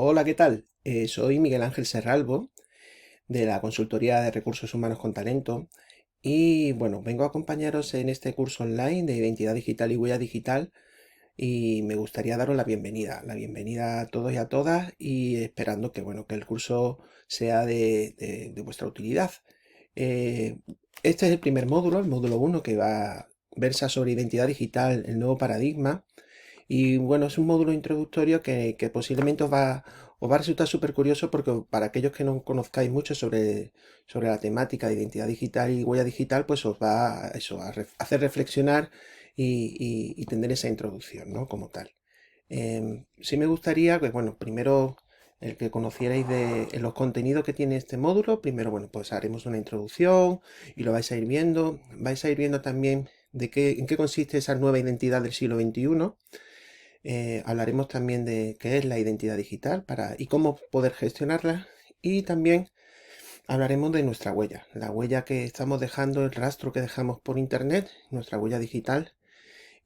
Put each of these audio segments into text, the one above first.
Hola, ¿qué tal? Soy Miguel Ángel Serralvo de la Consultoría de Recursos Humanos con Talento y bueno, vengo a acompañaros en este curso online de identidad digital y huella digital y me gustaría daros la bienvenida a todos y a todas y esperando que bueno, que el curso sea de vuestra utilidad. Eh, este es el primer módulo, el módulo uno que versa sobre identidad digital, el nuevo paradigma. Y bueno, es un módulo introductorio que posiblemente os va a resultar súper curioso porque para aquellos que no conozcáis mucho sobre la temática de identidad digital y huella digital, pues os va hacer reflexionar y tener esa introducción, ¿no? Como tal. Sí me gustaría que, bueno, primero el que conocierais de los contenidos que tiene este módulo. Primero, bueno, pues haremos una introducción y lo vais a ir viendo. Vais a ir viendo también en qué consiste esa nueva identidad del siglo XXI. Hablaremos también de qué es la identidad digital y cómo poder gestionarla. Y también hablaremos de nuestra huella, la huella que estamos dejando, el rastro que dejamos por internet, nuestra huella digital.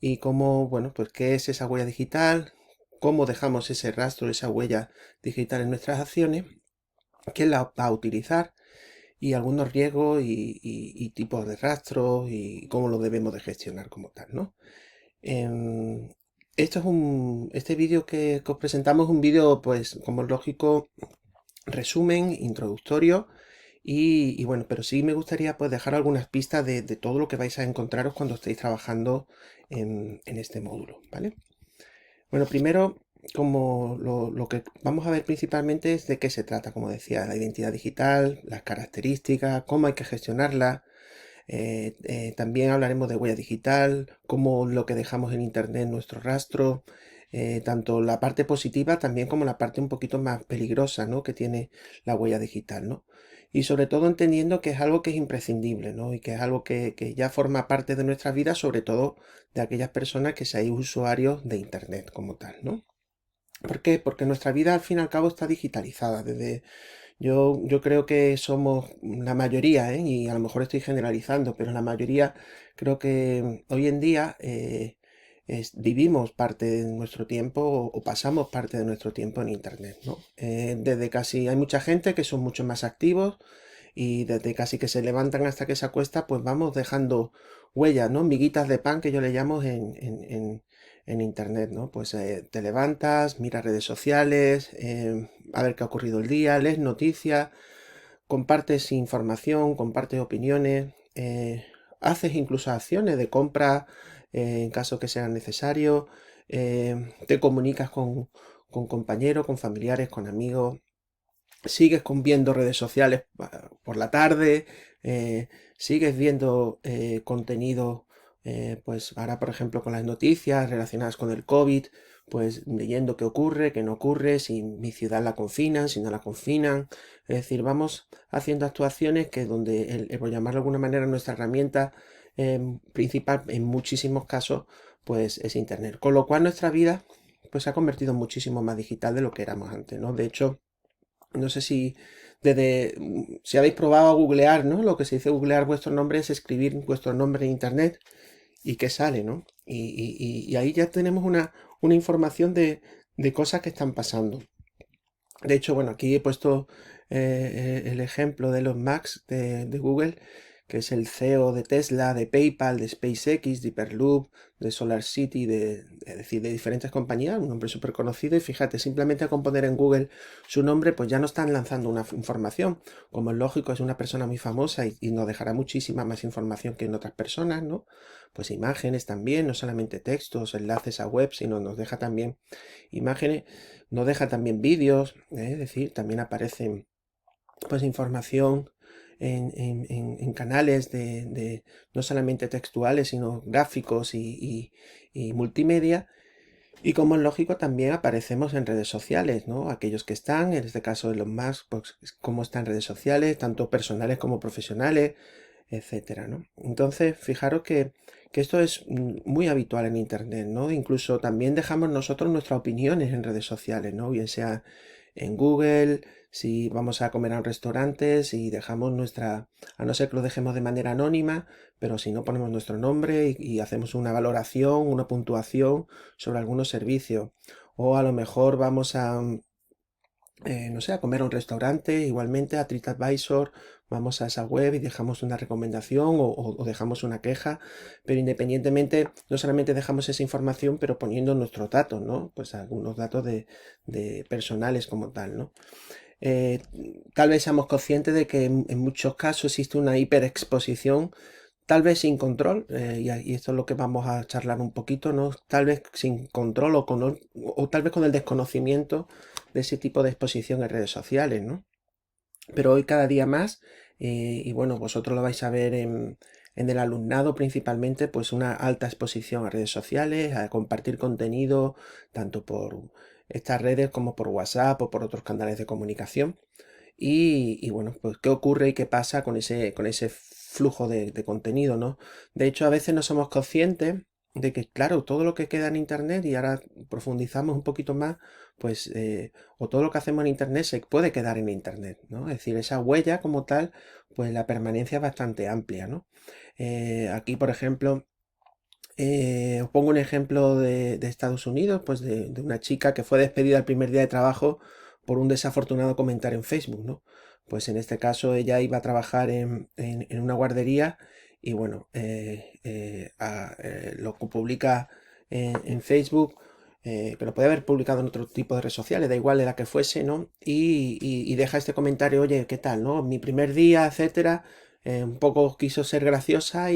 Y cómo, bueno, pues qué es esa huella digital, cómo dejamos ese rastro, esa huella digital en nuestras acciones, quién la va a utilizar y algunos riesgos y tipos de rastros y cómo lo debemos de gestionar como tal, ¿no? Em, este vídeo que os presentamos es un vídeo, pues, como es lógico, resumen, introductorio bueno, pero sí me gustaría pues dejar algunas pistas de todo lo que vais a encontraros cuando estéis trabajando en este módulo, ¿vale? Bueno, primero, como lo que vamos a ver principalmente es de qué se trata, como decía, la identidad digital, las características, cómo hay que gestionarla. También hablaremos de huella digital, cómo lo que dejamos en internet, nuestro rastro, tanto la parte positiva también como la parte un poquito más peligrosa, ¿no? Que tiene la huella digital, ¿no? Y sobre todo entendiendo que es algo que es imprescindible, ¿no? Y que es algo que ya forma parte de nuestra vida, sobre todo de aquellas personas que seáis usuarios de internet como tal, ¿no? ¿Por qué? Porque nuestra vida al fin y al cabo está digitalizada. Yo creo que somos la mayoría, ¿eh? Y a lo mejor estoy generalizando, pero la mayoría creo que hoy en día vivimos parte de nuestro tiempo o pasamos parte de nuestro tiempo en Internet, ¿no? Hay mucha gente que son mucho más activos y desde casi que se levantan hasta que se acuesta, pues vamos dejando huellas, ¿no? Miguitas de pan que yo le llamo en internet, ¿no? Pues te levantas, miras redes sociales, a ver qué ha ocurrido el día, lees noticias, compartes información, compartes opiniones, haces incluso acciones de compra en caso que sea necesario, te comunicas con compañeros, con familiares, con amigos, sigues viendo redes sociales por la tarde, sigues viendo contenido, pues ahora por ejemplo con las noticias relacionadas con el COVID, pues leyendo qué ocurre, qué no ocurre, si mi ciudad la confinan, si no la confinan. Es decir, vamos haciendo actuaciones que donde, por llamarlo de alguna manera, nuestra herramienta principal en muchísimos casos, pues es Internet. Con lo cual nuestra vida pues se ha convertido muchísimo más digital de lo que éramos antes, ¿no? De hecho, no sé si habéis probado a googlear, ¿no? Lo que se dice googlear vuestro nombre es escribir vuestro nombre en internet y qué sale, ¿no? Y ahí ya tenemos una información de cosas que están pasando. De hecho, bueno, aquí he puesto el ejemplo de los Max de Google, que es el CEO de Tesla, de PayPal, de SpaceX, de Hyperloop, de SolarCity, es decir, de diferentes compañías, un nombre súper conocido. Y fíjate, simplemente con poner en Google su nombre, pues ya no están lanzando una información. Como es lógico, es una persona muy famosa y nos dejará muchísima más información que en otras personas, ¿no? Pues imágenes también, no solamente textos, enlaces a web, sino nos deja también imágenes, nos deja también vídeos, es decir, también aparecen pues información en canales no solamente textuales, sino gráficos y multimedia. Y como es lógico, también aparecemos en redes sociales, ¿no? Aquellos que están, en este caso de los más, pues cómo están en redes sociales, tanto personales como profesionales, etcétera, ¿no? Entonces, fijaros que esto es muy habitual en Internet, ¿no? Incluso también dejamos nosotros nuestras opiniones en redes sociales, ¿no? Bien sea en Google, si vamos a comer a un restaurante, si dejamos a no ser que lo dejemos de manera anónima, pero si no ponemos nuestro nombre y hacemos una valoración, una puntuación sobre algunos servicios, o a lo mejor vamos no sé, a comer a un restaurante, igualmente a TripAdvisor, vamos a esa web y dejamos una recomendación o dejamos una queja, pero independientemente, no solamente dejamos esa información, pero poniendo nuestros datos, ¿no? Pues algunos datos de personales como tal, ¿no? Eh, Tal vez seamos conscientes de que en muchos casos existe una hiperexposición, tal vez sin control, y esto es lo que vamos a charlar un poquito, ¿no? Tal vez sin control o tal vez con el desconocimiento de ese tipo de exposición en redes sociales, ¿no? Pero hoy cada día más, y bueno, vosotros lo vais a ver en el alumnado principalmente, pues una alta exposición a redes sociales, a compartir contenido, tanto por estas redes como por WhatsApp o por otros canales de comunicación. Y bueno, pues qué ocurre y qué pasa con ese flujo de contenido, ¿no? De hecho, a veces no somos conscientes de que, claro, todo lo que queda en Internet, y ahora profundizamos un poquito más, pues, o todo lo que hacemos en Internet se puede quedar en Internet, ¿no? Es decir, esa huella como tal, pues la permanencia es bastante amplia, ¿no? Aquí, por ejemplo, os pongo un ejemplo de Estados Unidos, pues de una chica que fue despedida el primer día de trabajo por un desafortunado comentario en Facebook, ¿no? Pues en este caso ella iba a trabajar en una guardería y bueno, lo que publica en Facebook, que lo puede haber publicado en otro tipo de redes sociales, da igual de la que fuese, ¿no? Y deja este comentario, oye, ¿qué tal, no? Mi primer día, etcétera, un poco quiso ser graciosa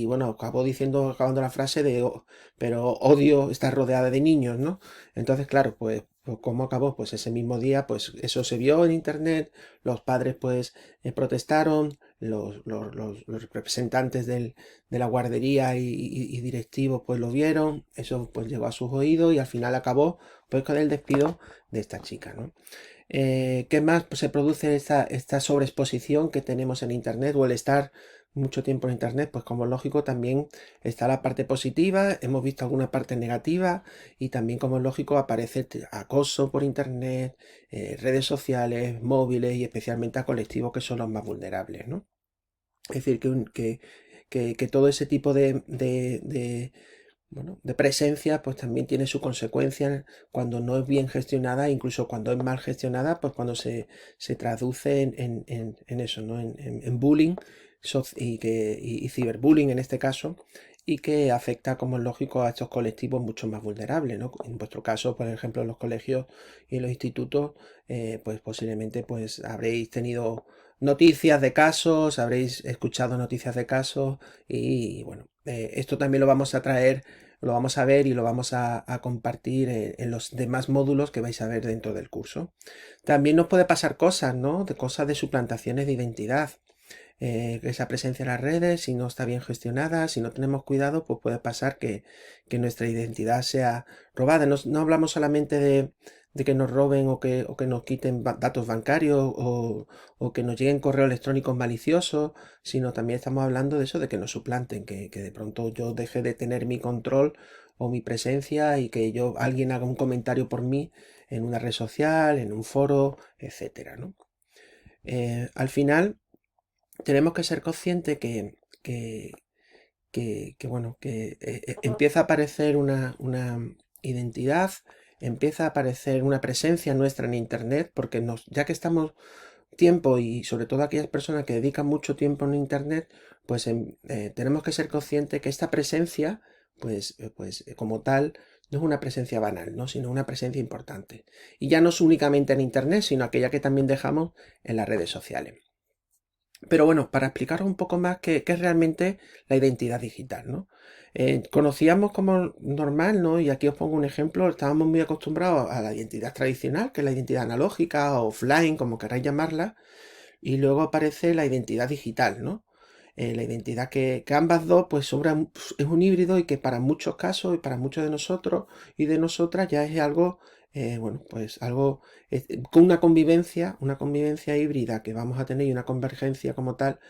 bueno, acabó diciendo, acabando la frase de, pero odio estar rodeada de niños, ¿no? Entonces, claro, pues ¿cómo acabó? Pues ese mismo día, pues eso se vio en internet, los padres pues protestaron, los representantes de la guardería y directivos pues lo vieron, eso pues llegó a sus oídos y al final acabó pues con el despido de esta chica, ¿no? ¿Qué más? Pues se produce esta sobreexposición que tenemos en Internet o el estar mucho tiempo en Internet, pues como es lógico también está la parte positiva, hemos visto alguna parte negativa y también como es lógico aparece acoso por Internet, redes sociales, móviles y especialmente a colectivos que son los más vulnerables, ¿no? Es decir, que todo ese tipo bueno, de presencia, pues también tiene su consecuencia cuando no es bien gestionada, incluso cuando es mal gestionada, pues cuando se traduce en eso, ¿no? En bullying y ciberbullying en este caso, y que afecta, como es lógico, a estos colectivos mucho más vulnerables, ¿no? En vuestro caso, por ejemplo, en los colegios y en los institutos, pues posiblemente pues habréis tenido noticias de casos, habréis escuchado noticias de casos y bueno, esto también lo vamos a traer, lo vamos a ver y lo vamos a compartir en los demás módulos que vais a ver dentro del curso. También nos puede pasar cosas, ¿no? De cosas de suplantaciones de identidad. Esa presencia en las redes, si no está bien gestionada, si no tenemos cuidado, pues puede pasar que nuestra identidad sea robada. No hablamos solamente de que nos roben o que nos quiten datos bancarios o que nos lleguen correos electrónicos maliciosos, sino también estamos hablando de eso, de que nos suplanten, que de pronto yo deje de tener mi control o mi presencia y que alguien haga un comentario por mí en una red social, en un foro, etcétera, ¿no? Al final tenemos que ser conscientes bueno, que empieza a aparecer una identidad, empieza a aparecer una presencia nuestra en Internet, porque ya que estamos tiempo y sobre todo aquellas personas que dedican mucho tiempo en Internet, pues tenemos que ser conscientes que esta presencia, como tal, no es una presencia banal, ¿no? Sino una presencia importante. Y ya no es únicamente en Internet, sino aquella que también dejamos en las redes sociales. Pero bueno, para explicaros un poco más qué es realmente la identidad digital, ¿no? Conocíamos como normal, ¿no? Y aquí os pongo un ejemplo, estábamos muy acostumbrados a la identidad tradicional, que es la identidad analógica o offline, como queráis llamarla, y luego aparece la identidad digital, ¿no? La identidad que ambas dos, pues es un híbrido y que para muchos casos y para muchos de nosotros y de nosotras ya es algo, bueno, pues algo con una convivencia híbrida que vamos a tener y una convergencia como tal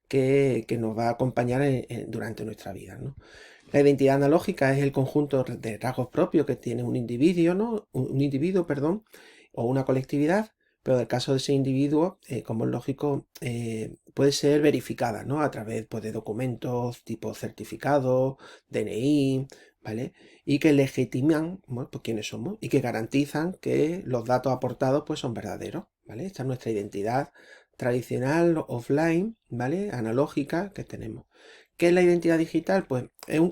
que nos va a acompañar durante nuestra vida, ¿no? La identidad analógica es el conjunto de rasgos propios que tiene un individuo, ¿no? Un individuo, perdón, o una colectividad, pero en el caso de ese individuo, como es lógico, puede ser verificada, ¿no? A través pues, de documentos tipo certificado, DNI, ¿vale? Y que legitiman, bueno, pues quiénes somos y que garantizan que los datos aportados pues son verdaderos, ¿vale? Esta es nuestra identidad tradicional, offline, ¿vale? Analógica que tenemos. ¿Qué es la identidad digital? Pues es un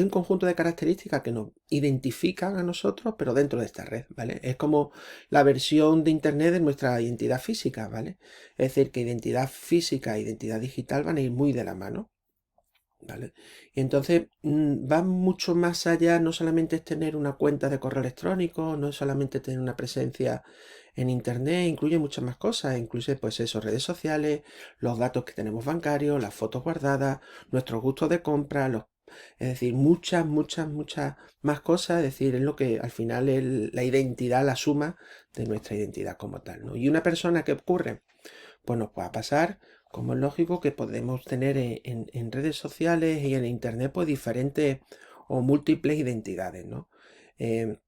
conjunto de características que nos identifican a nosotros, pero dentro de esta red, ¿vale? Es como la versión de Internet de nuestra identidad física, ¿vale? Es decir, que identidad física e identidad digital van a ir muy de la mano. ¿Vale? Y entonces va mucho más allá, no solamente es tener una cuenta de correo electrónico, no es solamente tener una presencia en internet, incluye muchas más cosas, incluye pues eso, redes sociales, los datos que tenemos bancarios, las fotos guardadas, nuestros gustos de compra, es decir, muchas más cosas, es decir, es lo que al final es la identidad, la suma de nuestra identidad como tal, ¿no? Y una persona que ocurre pues nos pueda pasar, como es lógico, que podemos tener en redes sociales y en internet pues diferentes o múltiples identidades, ¿no? Eh,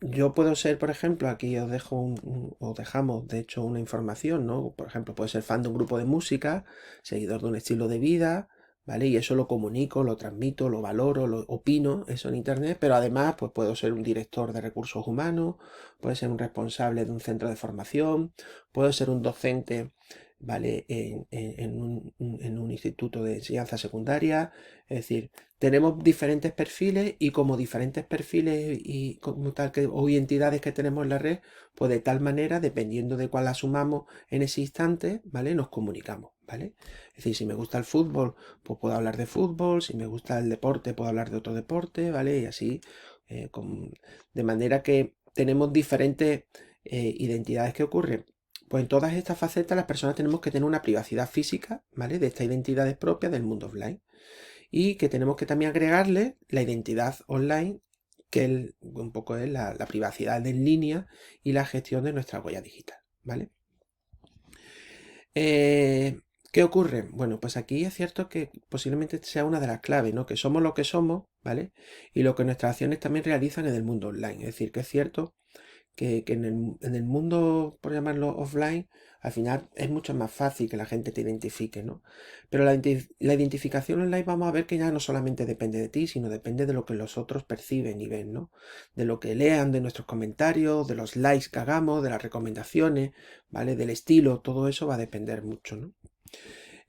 yo puedo ser, por ejemplo, aquí os dejo os dejamos, de hecho, una información, ¿no? Por ejemplo, puedo ser fan de un grupo de música, seguidor de un estilo de vida, ¿vale? Y eso lo comunico, lo transmito, lo valoro, lo opino, eso en internet, pero además, pues puedo ser un director de recursos humanos, puedo ser un responsable de un centro de formación, puedo ser un docente, ¿vale? En un instituto de enseñanza secundaria, es decir, tenemos diferentes perfiles y como diferentes perfiles y como tal que o identidades que tenemos en la red, pues de tal manera, dependiendo de cuál asumamos en ese instante, ¿vale? Nos comunicamos, ¿vale? Es decir, si me gusta el fútbol, pues puedo hablar de fútbol, si me gusta el deporte, puedo hablar de otro deporte, ¿vale? Y así, de manera que tenemos diferentes identidades que ocurren. Pues en todas estas facetas las personas tenemos que tener una privacidad física, ¿vale? De estas identidades propias del mundo offline y que tenemos que también agregarle la identidad online, que un poco es la privacidad en línea y la gestión de nuestra huella digital, ¿vale? ¿Qué ocurre? Bueno, pues aquí es cierto que posiblemente sea una de las claves, ¿no? Que somos lo que somos, ¿vale? Y lo que nuestras acciones también realizan en el mundo online. Es decir, que es cierto que en el mundo, por llamarlo offline, al final es mucho más fácil que la gente te identifique, ¿no? Pero la identificación online vamos a ver que ya no solamente depende de ti, sino depende de lo que los otros perciben y ven, ¿no? De lo que lean, de nuestros comentarios, de los likes que hagamos, de las recomendaciones, ¿vale? Del estilo, todo eso va a depender mucho, ¿no?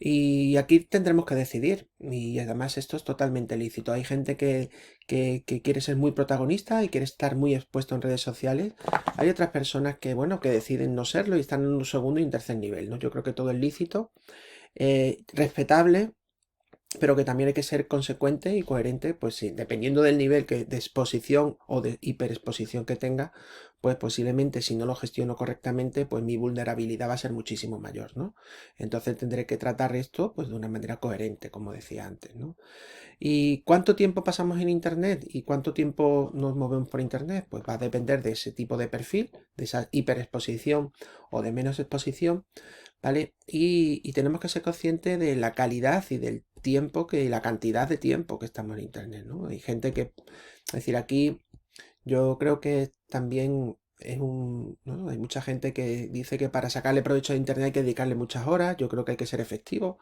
Y aquí tendremos que decidir. Y además esto es totalmente lícito. Hay gente que quiere ser muy protagonista y quiere estar muy expuesto en redes sociales. Hay otras personas que, bueno, que deciden no serlo y están en un segundo y un tercer nivel, ¿no? Yo creo que todo es lícito, respetable, pero que también hay que ser consecuente y coherente, pues sí, dependiendo del nivel de exposición o de hiperexposición que tenga, pues posiblemente si no lo gestiono correctamente, pues mi vulnerabilidad va a ser muchísimo mayor, ¿no? Entonces tendré que tratar esto pues de una manera coherente, como decía antes, ¿no? ¿Y cuánto tiempo pasamos en Internet y cuánto tiempo nos movemos por Internet? Pues va a depender de ese tipo de perfil, de esa hiperexposición o de menos exposición, ¿vale? Y tenemos que ser conscientes de la calidad y del tiempo que, la cantidad de tiempo que estamos en Internet, ¿no? Hay gente que, es decir, aquí yo creo que también ¿no? Hay mucha gente que dice que para sacarle provecho de Internet hay que dedicarle muchas horas, yo creo que hay que ser efectivo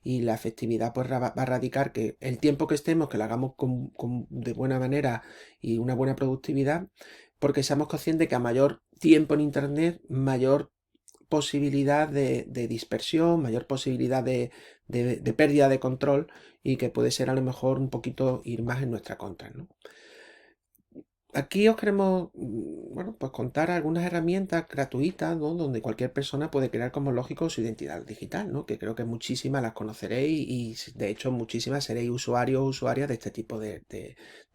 y la efectividad pues va a radicar que el tiempo que estemos, que lo hagamos de buena manera y una buena productividad, porque seamos conscientes que a mayor tiempo en Internet, mayor posibilidad de dispersión, mayor posibilidad de pérdida de control y que puede ser a lo mejor un poquito ir más en nuestra contra, ¿no? Aquí os queremos, bueno, pues contar algunas herramientas gratuitas, ¿no? Donde cualquier persona puede crear como lógico su identidad digital, ¿no? Que creo que muchísimas las conoceréis y de hecho muchísimas seréis usuarios o usuarias de este tipo de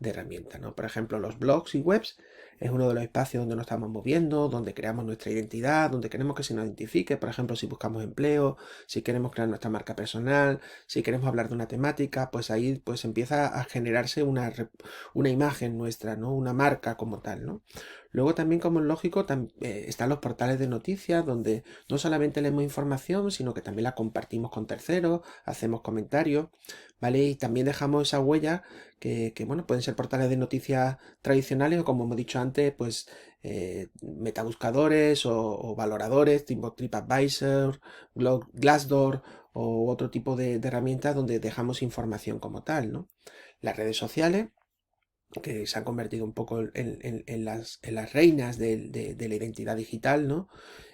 herramientas, ¿no? Por ejemplo, los blogs y webs es uno de los espacios donde nos estamos moviendo, donde creamos nuestra identidad, donde queremos que se nos identifique, por ejemplo, si buscamos empleo, si queremos crear nuestra marca personal, si queremos hablar de una temática, pues ahí pues empieza a generarse una imagen nuestra, ¿no? Una marca como tal, ¿no? Luego también, como es lógico, están los portales de noticias donde no solamente leemos información, sino que también la compartimos con terceros, hacemos comentarios, ¿vale? Y también dejamos esa huella bueno, pueden ser portales de noticias tradicionales o como hemos dicho antes, pues metabuscadores o valoradores tipo TripAdvisor, Glassdoor o otro tipo de herramientas donde dejamos información como tal, ¿no? Las redes sociales que se han convertido un poco en las reinas de la identidad digital, ¿no?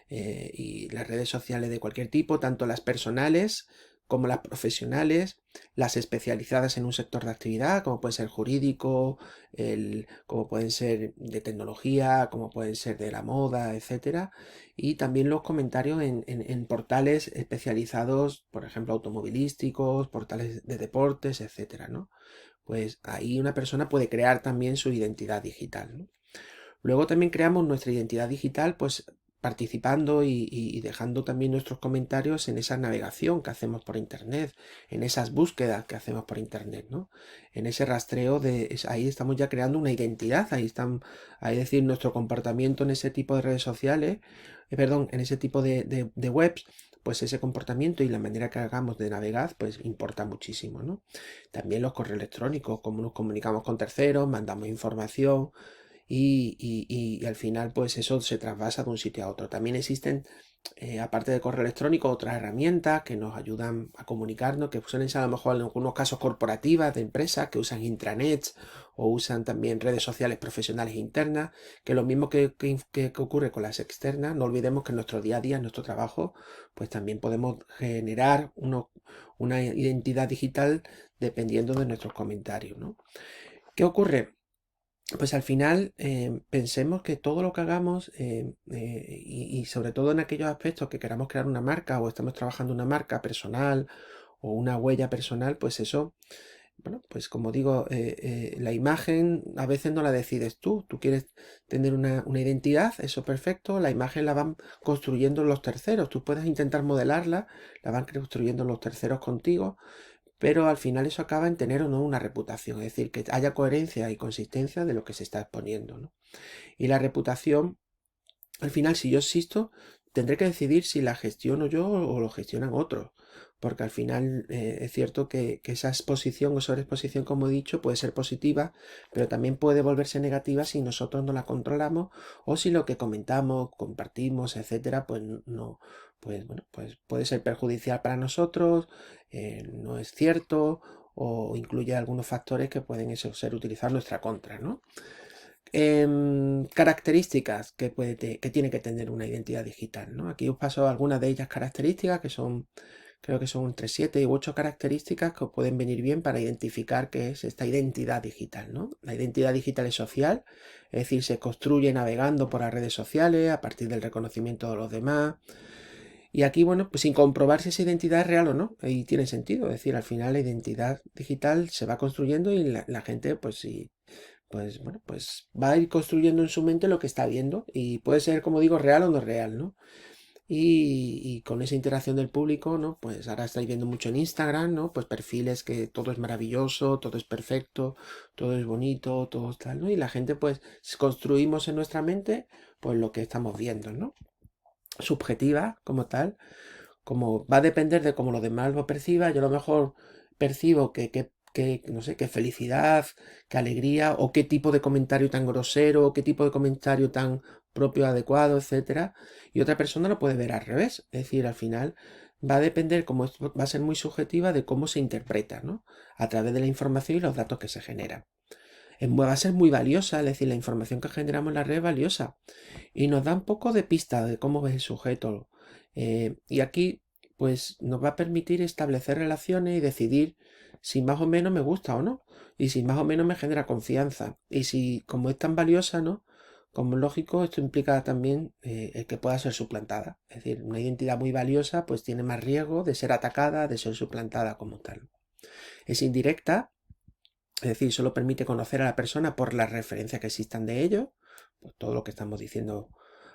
Y las redes sociales de cualquier tipo, tanto las personales como las profesionales, las especializadas en un sector de actividad, como puede ser jurídico, como pueden ser de tecnología, como pueden ser de la moda, etcétera, y también los comentarios en portales especializados, por ejemplo, automovilísticos, portales de deportes, etcétera, ¿no? Pues ahí una persona puede crear también su identidad digital, ¿no? Luego también creamos nuestra identidad digital, pues participando y dejando también nuestros comentarios en esa navegación que hacemos por internet, en esas búsquedas que hacemos por internet, ¿no? En ese rastreo ahí estamos ya creando una identidad, ahí decir, nuestro comportamiento en ese tipo de redes sociales, perdón, en ese tipo de webs, pues ese comportamiento y la manera que hagamos de navegar, pues importa muchísimo, ¿no? También los correos electrónicos, cómo nos comunicamos con terceros, mandamos información, y al final pues eso se trasvasa de un sitio a otro. También existen, aparte de correo electrónico, otras herramientas que nos ayudan a comunicarnos, que suelen ser a lo mejor en algunos casos corporativas de empresas que usan intranets o usan también redes sociales profesionales internas, que lo mismo que ocurre con las externas. No olvidemos que en nuestro día a día, en nuestro trabajo, pues también podemos generar una identidad digital dependiendo de nuestros comentarios, ¿no? ¿Qué ocurre? Pues al final pensemos que todo lo que hagamos y sobre todo en aquellos aspectos que queramos crear una marca o estamos trabajando una marca personal o una huella personal, pues eso, bueno, pues como digo, la imagen a veces no la decides tú quieres tener una identidad, eso perfecto, la imagen la van construyendo los terceros, tú puedes intentar modelarla, la van construyendo los terceros contigo, pero al final eso acaba en tener o no una reputación, es decir, que haya coherencia y consistencia de lo que se está exponiendo, ¿no? Y la reputación, al final, si yo existo, tendré que decidir si la gestiono yo o lo gestionan otros, porque al final es cierto que esa exposición o sobreexposición, como he dicho, puede ser positiva, pero también puede volverse negativa si nosotros no la controlamos o si lo que comentamos, compartimos, etcétera, pues no, pues bueno, pues puede ser perjudicial para nosotros, no es cierto o incluye algunos factores que pueden eso, ser utilizados nuestra contra, ¿no? Características que tiene que tener una identidad digital, ¿no? Aquí os paso algunas de ellas características que son, creo que son entre 7 u 8 características que os pueden venir bien para identificar qué es esta identidad digital, ¿no? La identidad digital es social, es decir, se construye navegando por las redes sociales a partir del reconocimiento de los demás. Y aquí, bueno, pues sin comprobar si esa identidad es real o no, ahí tiene sentido, es decir, al final la identidad digital se va construyendo y la gente, pues sí, pues bueno, pues va a ir construyendo en su mente lo que está viendo y puede ser, como digo, real o no real, ¿no? Y con esa interacción del público, ¿no? Pues ahora estáis viendo mucho en Instagram, ¿no? Pues perfiles que todo es maravilloso, todo es perfecto, todo es bonito, todo tal, ¿no? Y la gente, pues, construimos en nuestra mente, pues lo que estamos viendo, ¿no? Subjetiva como tal, como va a depender de cómo los demás lo perciban. Yo a lo mejor percibo no sé, qué felicidad, qué alegría, o qué tipo de comentario tan grosero, qué tipo de comentario tan propio, adecuado, etcétera. Y otra persona lo puede ver al revés. Es decir, al final va a depender, como esto va a ser muy subjetiva, de cómo se interpreta, ¿no? A través de la información y los datos que se generan. Va a ser muy valiosa, es decir, la información que generamos en la red es valiosa y nos da un poco de pista de cómo ves el sujeto. Y aquí, pues, nos va a permitir establecer relaciones y decidir si más o menos me gusta o no. Y si más o menos me genera confianza. Y si, como es tan valiosa, ¿no? Como es lógico, esto implica también el que pueda ser suplantada. Es decir, una identidad muy valiosa, pues tiene más riesgo de ser atacada, de ser suplantada como tal. Es indirecta, es decir, solo permite conocer a la persona por las referencias que existan de ello. Pues todo lo que estamos diciendo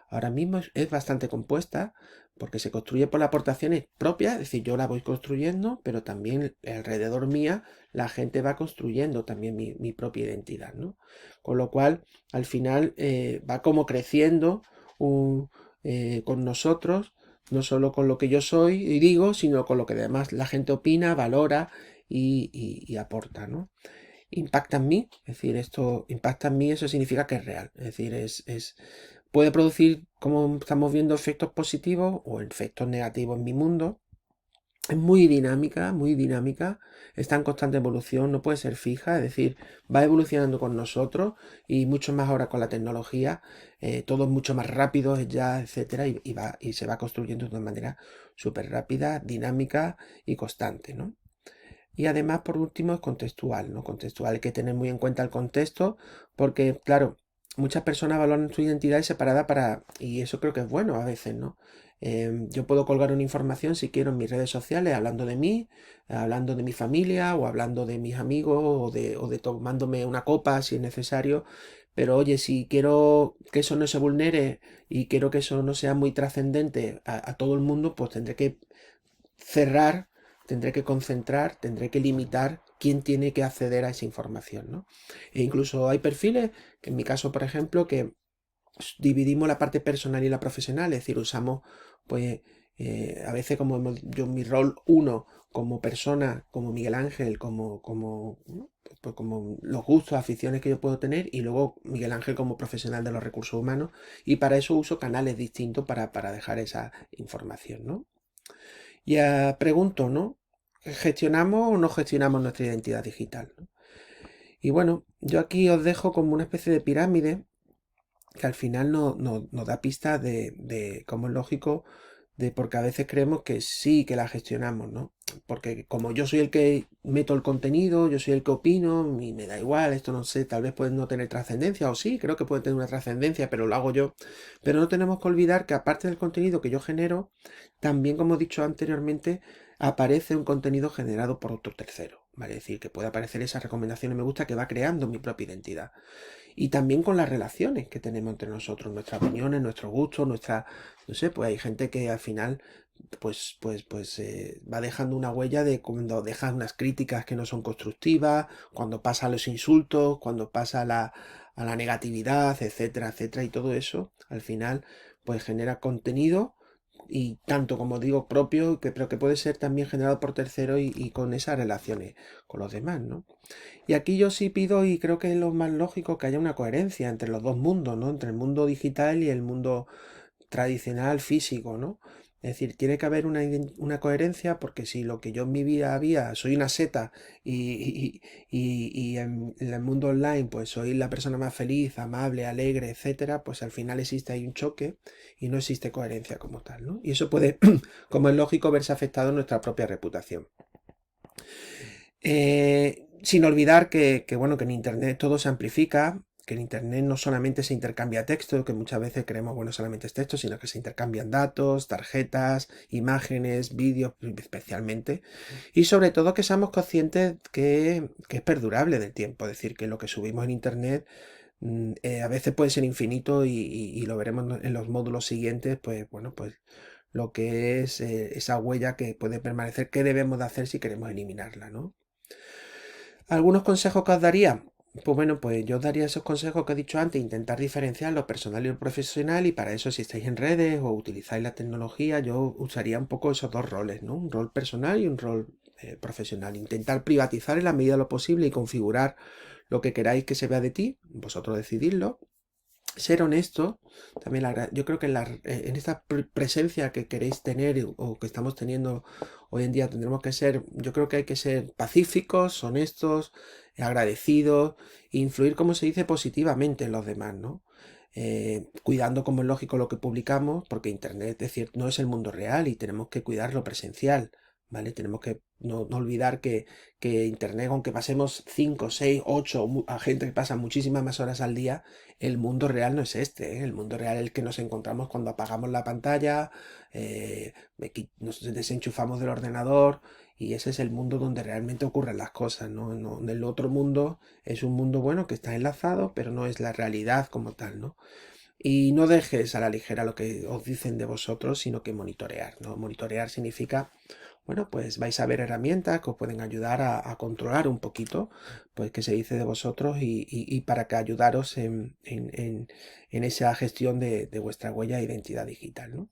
ahora mismo es bastante compuesta porque se construye por las aportaciones propias, es decir, yo la voy construyendo, pero también alrededor mía la gente va construyendo también mi propia identidad, ¿no? Con lo cual, al final va como creciendo con nosotros, no solo con lo que yo soy y digo, sino con lo que además la gente opina, valora y aporta, ¿no? Impacta en mí, es decir, esto impacta en mí, eso significa que es real, es decir, puede producir, como estamos viendo, efectos positivos o efectos negativos en mi mundo, Es muy dinámica, está en constante evolución, no puede ser fija, es decir, va evolucionando con nosotros y mucho más ahora con la tecnología, todo es mucho más rápido ya, etcétera, y se va construyendo de una manera súper rápida, dinámica y constante, ¿no? Y además, por último, es contextual, ¿no? Contextual, hay que tener muy en cuenta el contexto, porque, claro, muchas personas valoran su identidad separada y eso creo que es bueno a veces, ¿no? Yo puedo colgar una información si quiero en mis redes sociales, hablando de mí, hablando de mi familia, o hablando de mis amigos, o de tomándome una copa si es necesario. Pero oye, si quiero que eso no se vulnere y quiero que eso no sea muy trascendente a todo el mundo, pues tendré que cerrar, tendré que concentrar, tendré que limitar quién tiene que acceder a esa información, ¿no? E incluso hay perfiles, que en mi caso, por ejemplo, que dividimos la parte personal y la profesional, es decir, usamos, pues, a veces yo mi rol uno como persona, como Miguel Ángel, ¿no? Pues como los gustos, aficiones que yo puedo tener, y luego Miguel Ángel como profesional de los recursos humanos, y para eso uso canales distintos para dejar esa información, ¿no? Ya pregunto, ¿no? ¿Gestionamos o no gestionamos nuestra identidad digital? ¿No? Y bueno, yo aquí os dejo como una especie de pirámide que al final nos da pistas de cómo es lógico, porque a veces creemos que sí que la gestionamos, ¿no? Porque como yo soy el que meto el contenido, yo soy el que opino, y me da igual, esto no sé, tal vez puede no tener trascendencia, o sí, creo que puede tener una trascendencia, pero lo hago yo. Pero no tenemos que olvidar que aparte del contenido que yo genero, también, como he dicho anteriormente, aparece un contenido generado por otro tercero, ¿vale? Es decir, que puede aparecer esa recomendación y me gusta que va creando mi propia identidad. Y también con las relaciones que tenemos entre nosotros, nuestras opiniones, nuestros gustos, no sé, pues hay gente que al final, va dejando una huella de cuando deja unas críticas que no son constructivas, cuando pasa a los insultos, cuando pasa a la negatividad, etcétera, etcétera, y todo eso, al final, pues genera contenido y tanto como digo propio, pero que puede ser también generado por terceros y con esas relaciones con los demás, ¿no? Y aquí yo sí pido, y creo que es lo más lógico, que haya una coherencia entre los dos mundos, ¿no? Entre el mundo digital y el mundo tradicional físico, ¿no? Es decir, tiene que haber una coherencia porque si lo que yo en mi vida había, soy una seta y en el mundo online pues soy la persona más feliz, amable, alegre, etcétera, pues al final existe ahí un choque y no existe coherencia como tal, ¿no? Y eso puede, como es lógico, verse afectado en nuestra propia reputación. Sin olvidar bueno, que en Internet todo se amplifica, que en Internet no solamente se intercambia texto, que muchas veces creemos, bueno, solamente es texto, sino que se intercambian datos, tarjetas, imágenes, vídeos especialmente, y sobre todo que seamos conscientes que es perdurable del tiempo, es decir, que lo que subimos en Internet a veces puede ser infinito y lo veremos en los módulos siguientes, pues bueno, pues lo que es esa huella que puede permanecer, qué debemos de hacer si queremos eliminarla, ¿no? ¿Algunos consejos que os daría? Pues bueno, pues yo os daría esos consejos que he dicho antes, intentar diferenciar lo personal y lo profesional, y para eso si estáis en redes o utilizáis la tecnología, yo usaría un poco esos dos roles, ¿no? Un rol personal y un rol profesional. Intentar privatizar en la medida de lo posible y configurar lo que queráis que se vea de ti, vosotros decididlo. Ser honesto, también yo creo que en esta presencia que queréis tener o que estamos teniendo hoy en día tendremos que ser, yo creo que hay que ser pacíficos, honestos, agradecidos, e influir, como se dice, positivamente en los demás, ¿no? Cuidando, como es lógico, lo que publicamos, porque Internet, es decir, no es el mundo real y tenemos que cuidar lo presencial, ¿vale? Tenemos que no olvidar que Internet, aunque pasemos 5 6 8 a gente que pasa muchísimas más horas al día, el mundo real no es este, ¿eh? El mundo real es el que nos encontramos cuando apagamos la pantalla, nos desenchufamos del ordenador, y ese es el mundo donde realmente ocurren las cosas, ¿no? El otro mundo es un mundo bueno que está enlazado, pero no es la realidad como tal, ¿no? Y no dejes a la ligera lo que os dicen de vosotros, sino que monitorear, ¿no? Monitorear significa, bueno, pues vais a ver herramientas que os pueden ayudar a controlar un poquito, pues qué se dice de vosotros y para que ayudaros en esa gestión de vuestra huella e identidad digital, ¿no?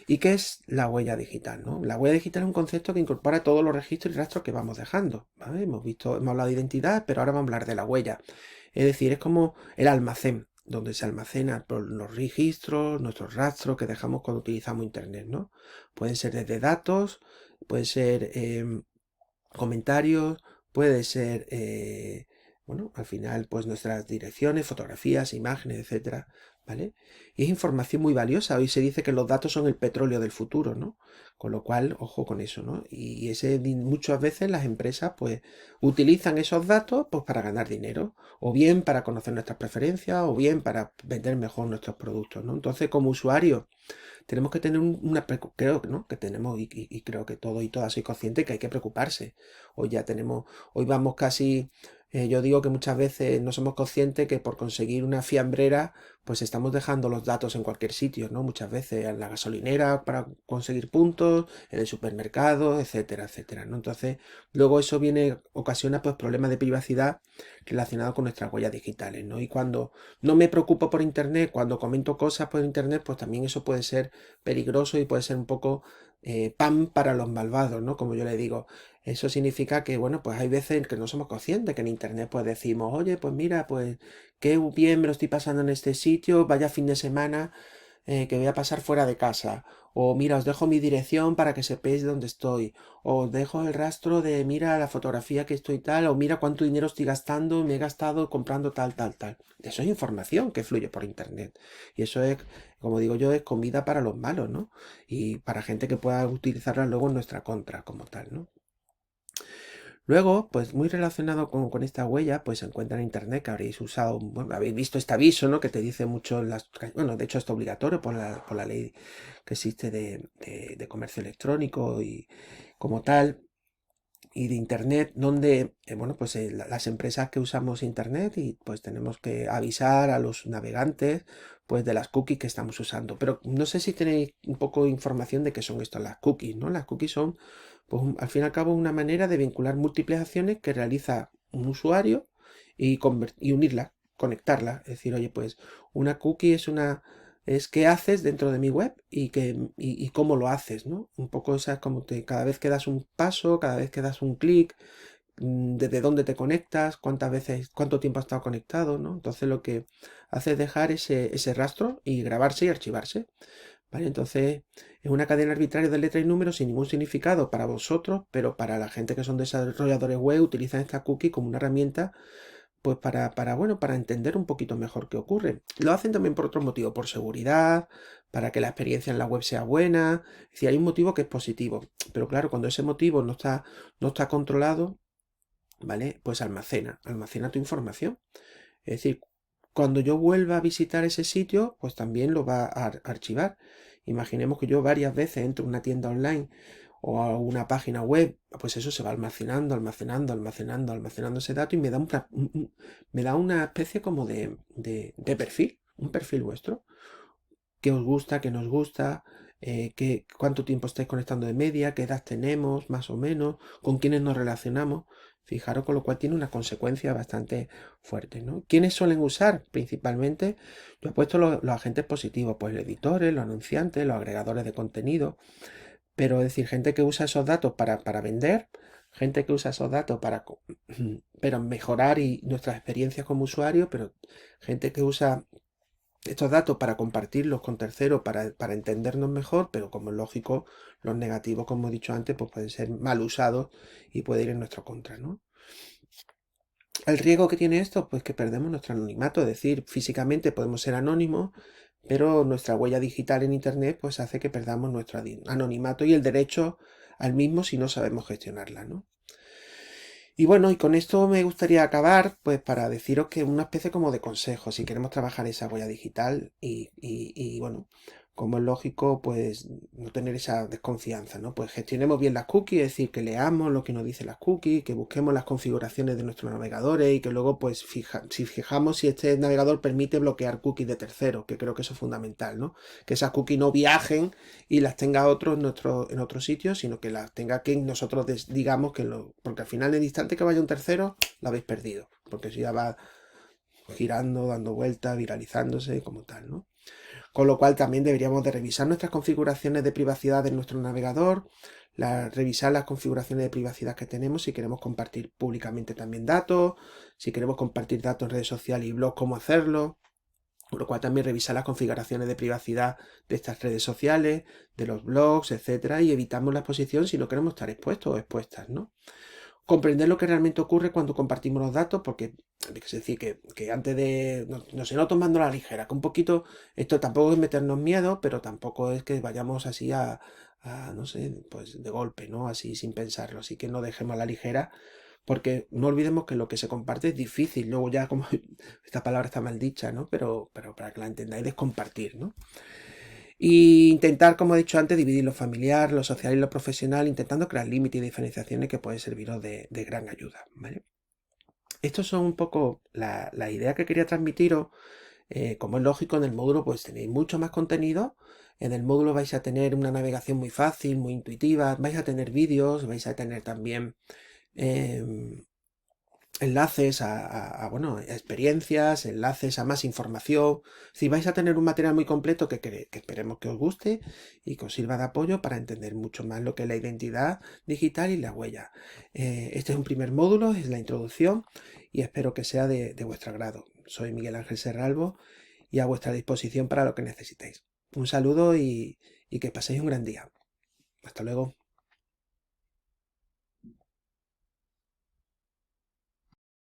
¿Y qué es la huella digital, no? La huella digital es un concepto que incorpora todos los registros y rastros que vamos dejando, ¿vale? Hemos hablado de identidad, pero ahora vamos a hablar de la huella. Es decir, es como el almacén, donde se almacenan los registros, nuestros rastros que dejamos cuando utilizamos Internet, ¿no? Pueden ser desde datos, puede ser comentarios, puede ser, bueno, al final, pues nuestras direcciones, fotografías, imágenes, etcétera, ¿vale? Y es información muy valiosa. Hoy se dice que los datos son el petróleo del futuro, ¿no? Con lo cual, ojo con eso, ¿no? Y muchas veces las empresas, pues, utilizan esos datos, pues, para ganar dinero, o bien para conocer nuestras preferencias, o bien para vender mejor nuestros productos, ¿no? Entonces, como usuario, tenemos que tener creo, ¿no? Que tenemos, y creo que todos y todas soy consciente que hay que preocuparse. Hoy ya tenemos, hoy vamos casi, yo digo que muchas veces no somos conscientes que por conseguir una fiambrera, pues estamos dejando los datos en cualquier sitio, ¿no? Muchas veces en la gasolinera para conseguir puntos, en el supermercado, etcétera, etcétera, ¿no? Entonces, luego eso ocasiona pues problemas de privacidad relacionados con nuestras huellas digitales, ¿no? Y cuando no me preocupo por internet, cuando comento cosas por internet, pues también eso puede ser peligroso y puede ser un poco pan para los malvados, ¿no? Como yo le digo. Eso significa que, bueno, pues hay veces que no somos conscientes, que en internet pues decimos, oye, pues mira, pues qué bien me lo estoy pasando en este sitio, vaya fin de semana que voy a pasar fuera de casa. O mira, os dejo mi dirección para que sepáis dónde estoy. O os dejo el rastro de, mira la fotografía que estoy tal. O mira cuánto dinero estoy gastando, me he gastado comprando tal, tal, tal. Eso es información que fluye por internet. Y eso es, como digo yo, es comida para los malos, ¿no? Y para gente que pueda utilizarla luego en nuestra contra, como tal, ¿no? Luego, pues muy relacionado con esta huella, pues se encuentra en internet que habréis usado, bueno, habéis visto este aviso, ¿no? Que te dice mucho bueno, de hecho está obligatorio por la ley que existe de comercio electrónico y como tal, y de internet, donde, bueno, pues las empresas que usamos internet y pues tenemos que avisar a los navegantes, pues de las cookies que estamos usando. Pero no sé si tenéis un poco de información de qué son estas las cookies, ¿no? Las cookies son pues al fin y al cabo una manera de vincular múltiples acciones que realiza un usuario y unirlas, conectarlas. Es decir, oye, pues una cookie es qué haces dentro de mi web y cómo lo haces, ¿no? Un poco esa es como cada vez que das un paso, cada vez que das un clic, desde dónde te conectas, cuántas veces, cuánto tiempo has estado conectado, ¿no? Entonces lo que hace es dejar ese rastro y grabarse y archivarse. ¿Vale? Entonces, es una cadena arbitraria de letras y números sin ningún significado para vosotros, pero para la gente que son desarrolladores web utilizan esta cookie como una herramienta pues bueno, para entender un poquito mejor qué ocurre. Lo hacen también por otro motivo, por seguridad, para que la experiencia en la web sea buena. Es decir, hay un motivo que es positivo, pero claro, cuando ese motivo no está controlado, ¿vale? Pues almacena tu información. Es decir, cuando yo vuelva a visitar ese sitio, pues también lo va a archivar. Imaginemos que yo varias veces entro a una tienda online o a una página web, pues eso se va almacenando, almacenando, almacenando, almacenando ese dato y me da una especie como de perfil, un perfil vuestro. ¿Qué os gusta, qué nos gusta? Cuánto tiempo estáis conectando de media, qué edad tenemos, más o menos, con quiénes nos relacionamos. Fijaros, con lo cual tiene una consecuencia bastante fuerte, ¿no? ¿Quiénes suelen usar? Principalmente, yo he puesto los agentes positivos, pues los editores, los anunciantes, los agregadores de contenido, pero es decir, gente que usa esos datos para vender, gente que usa esos datos pero mejorar nuestras experiencias como usuarios, pero gente que usa estos datos para compartirlos con terceros, para entendernos mejor, pero como es lógico, los negativos, como he dicho antes, pues pueden ser mal usados y puede ir en nuestra contra, ¿no? El riesgo que tiene esto, pues que perdemos nuestro anonimato, es decir, físicamente podemos ser anónimos, pero nuestra huella digital en Internet pues hace que perdamos nuestro anonimato y el derecho al mismo si no sabemos gestionarla, ¿no? Y bueno, y con esto me gustaría acabar, pues para deciros que una especie como de consejo, si queremos trabajar esa huella digital y bueno, como es lógico, pues no tener esa desconfianza, ¿no? Pues gestionemos bien las cookies, es decir, que leamos lo que nos dicen las cookies, que busquemos las configuraciones de nuestros navegadores y que luego, pues, si fijamos si este navegador permite bloquear cookies de terceros, que creo que eso es fundamental, ¿no? Que esas cookies no viajen y las tenga otro en otro sitio, sino que las tenga que nosotros digamos porque al final en el instante que vaya un tercero, la habéis perdido, porque si ya va girando, dando vueltas, viralizándose como tal, ¿no? Con lo cual también deberíamos de revisar nuestras configuraciones de privacidad en nuestro navegador, revisar las configuraciones de privacidad que tenemos si queremos compartir públicamente también datos, si queremos compartir datos en redes sociales y blogs, cómo hacerlo. Por lo cual también revisar las configuraciones de privacidad de estas redes sociales, de los blogs, etcétera, y evitamos la exposición si no queremos estar expuestos o expuestas, ¿no? Comprender lo que realmente ocurre cuando compartimos los datos, porque es decir, que antes de no sé, no tomando a la ligera, que un poquito, esto tampoco es meternos miedo, pero tampoco es que vayamos así no sé, pues de golpe, ¿no? Así sin pensarlo, así que no dejemos a la ligera, porque no olvidemos que lo que se comparte es difícil, luego ya como esta palabra está mal dicha, ¿no? Pero para que la entendáis es compartir, ¿no? Y intentar, como he dicho antes, dividir lo familiar, lo social y lo profesional, intentando crear límites y diferenciaciones que pueden serviros de gran ayuda, ¿vale? Estos son un poco la idea que quería transmitiros. Como es lógico, en el módulo pues tenéis mucho más contenido. En el módulo vais a tener una navegación muy fácil, muy intuitiva, vais a tener vídeos, vais a tener también em, enlaces bueno, a experiencias, enlaces a más información. Si vais a tener un material muy completo que esperemos que os guste y que os sirva de apoyo para entender mucho más lo que es la identidad digital y la huella. Este es un primer módulo, es la introducción y espero que sea de vuestro agrado. Soy Miguel Ángel Serralvo y a vuestra disposición para lo que necesitéis. Un saludo y que paséis un gran día. Hasta luego.